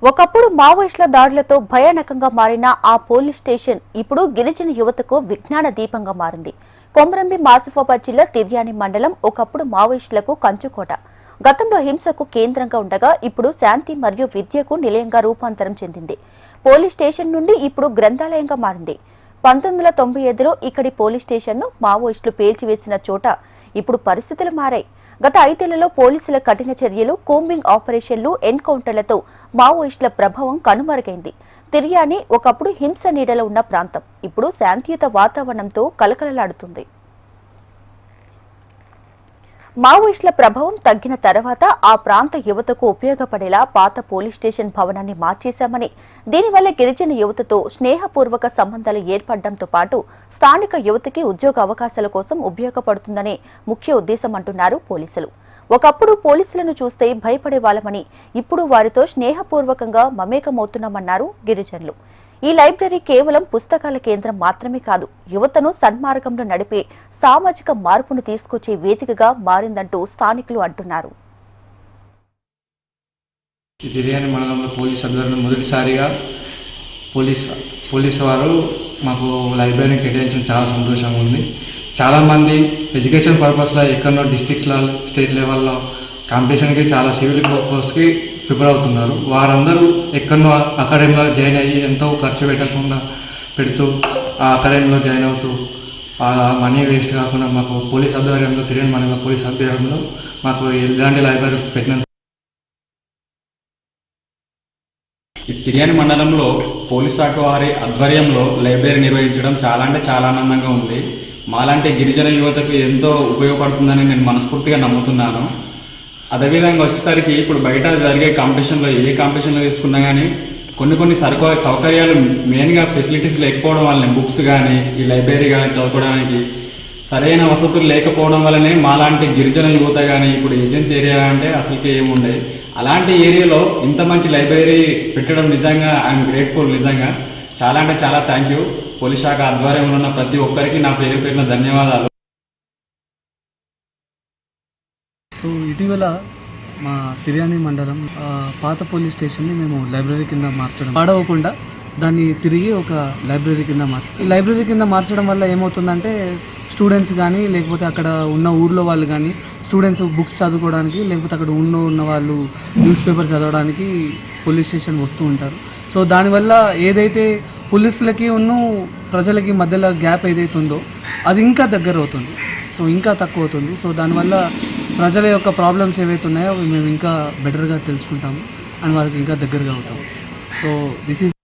ఒకప్పుడు మావోయిస్టుల దాడులతో భయానకంగా మారిన ఆ పోలీస్ స్టేషన్ ఇప్పుడు గిరిజన యువతకు విజ్ఞాన దీపంగా మారింది. కొమరంభీం ఆసిఫాబాద్ జిల్లా తిర్యాని మండలం ఒకప్పుడు మావోయిస్టులకు కంచుకోట. గతంలో హింసకు కేంద్రంగా ఉండగా ఇప్పుడు శాంతి మరియు విద్యకు నిలయంగా రూపాంతరం చెందింది. పోలీస్ స్టేషన్ నుండి ఇప్పుడు గ్రంథాలయంగా మారింది. 1995లో ఇక్కడి పోలీస్ స్టేషన్ను మావోయిస్టులు పేల్చివేసిన చోట ఇప్పుడు పరిస్థితులు మారాయి. గత 5 ఏళ్లలో పోలీసుల కఠిన చర్యలు, కూంబింగ్ ఆపరేషన్లు, ఎన్కౌంటర్లతో మావోయిస్టుల ప్రభావం కనుమరుగైంది. తిర్యాని ఒకప్పుడు హింస నీడలో ఉన్న ప్రాంతం ఇప్పుడు శాంతియుత వాతావరణంతో కలకలలాడుతుంది. మావోయిస్టుల ప్రభావం తగ్గిన తర్వాత ఆ ప్రాంత యువతకు ఉపయోగపడేలా పాత పోలీస్ స్టేషన్ భవనాన్ని మార్చేశామని, దీనివల్ల గిరిజన యువతతో స్నేహపూర్వక సంబంధాలు ఏర్పడడంతో పాటు స్థానిక యువతకి ఉద్యోగ అవకాశాల కోసం ఉపయోగపడుతుందనే ముఖ్య ఉద్దేశం అంటున్నారు పోలీసులు. ఒకప్పుడు పోలీసులను చూస్తే భయపడే వాళ్ళమని, ఇప్పుడు వారితో స్నేహపూర్వకంగా మమేకమవుతున్నామన్నారు గిరిజనులు. ఈ లైబ్రరీ కేవలం పుస్తకాల కేంద్రం మాత్రమే కాదు, యువతను సన్మార్గంలో నడిపే సామాజిక మార్పును తీసుకొచ్చే వేదికగా మారిందంటూ స్థానికులు అంటున్నారు. తిర్యాని మండలంలో పోలీస్ ఆధ్వర్యంలో మొదటిసారిగా పోలీసు వారు మాకు లైబ్రరీని కేటాయించడం చాలా సంతోషంగా ఉంది. చాలామంది ఎడ్యుకేషన్ పర్పస్లో ఎక్కడో డిస్ట్రిక్ట్స్లో, స్టేట్ లెవెల్లో కాంపిటీషన్కి చాలా సివిల్ కోర్స్కి ప్రిపేర్ అవుతున్నారు. వారందరూ ఎక్కడో అకాడమీలో జాయిన్ అయ్యి ఎంతో ఖర్చు పెడుతూ ఆ అకాడమీలో జాయిన్ అవుతూ ఆ మనీ వేస్ట్ కాకుండా మాకు పోలీస్ ఆధ్వర్యంలో, తిర్యాని మండలం పోలీస్ ఆధ్వర్యంలో మాకు ఇలాంటి లైబ్రరీ పెట్టినందుకు తిర్యాని మండలంలో పోలీస్ శాఖ వారి ఆధ్వర్యంలో లైబ్రరీ నిర్వహించడం చాలా అంటే చాలా ఆనందంగా ఉంది. మాలాంటి గిరిజన యువతకు ఎంతో ఉపయోగపడుతుందని నేను మనస్ఫూర్తిగా నమ్ముతున్నాను. అదేవిధంగా వచ్చేసరికి ఇప్పుడు బయట జరిగే కాంపిటీషన్లో ఏ కాంపిటీషన్లో తీసుకున్నా కానీ కొన్ని సౌకర్యాలు మెయిన్గా ఫెసిలిటీస్ లేకపోవడం వల్లనే, బుక్స్ కానీ ఈ లైబ్రరీ కానీ చదువుకోవడానికి సరైన వసతులు లేకపోవడం వల్లనే మాలాంటి గిరిజన యువత కానీ ఇప్పుడు ఏజెన్సీ ఏరియా అంటే అసలుకి ఏముండే, అలాంటి ఏరియాలో ఇంత మంచి లైబ్రరీ పెట్టడం నిజంగా ఐఎమ్ గ్రేట్ఫుల్. నిజంగా చాలా అంటే చాలా థ్యాంక్ యూ. పోలీస్ శాఖ ఆధ్వర్యంలో ఉన్న ప్రతి ఒక్కరికి నా పేరున ధన్యవాదాలు. సో ఇటీవల మా తిర్యాని మండలం పాత పోలీస్ స్టేషన్ని మేము లైబ్రరీ కింద మార్చడం, పాడవకుండా దాన్ని తిరిగి ఒక లైబ్రరీ కింద ఈ లైబ్రరీ కింద మార్చడం వల్ల ఏమవుతుందంటే స్టూడెంట్స్ కానీ, లేకపోతే అక్కడ ఉన్న ఊర్లో వాళ్ళు కానీ, స్టూడెంట్స్ బుక్స్ చదువుకోవడానికి, లేకపోతే అక్కడ ఉన్న వాళ్ళు న్యూస్ పేపర్ చదవడానికి పోలీస్ స్టేషన్ వస్తూ ఉంటారు. సో దానివల్ల ఏదైతే పోలీసులకి ప్రజలకి మధ్యలో గ్యాప్ ఏదైతే ఉందో అది ఇంకా దగ్గర అవుతుంది. సో ఇంకా తక్కువ అవుతుంది. సో దానివల్ల ప్రజల యొక్క ప్రాబ్లమ్స్ ఏవైతే ఉన్నాయో మేము ఇంకా బెటర్గా తెలుసుకుంటాము అండ్ వాళ్ళకి ఇంకా దగ్గరగా అవుతాము. So this is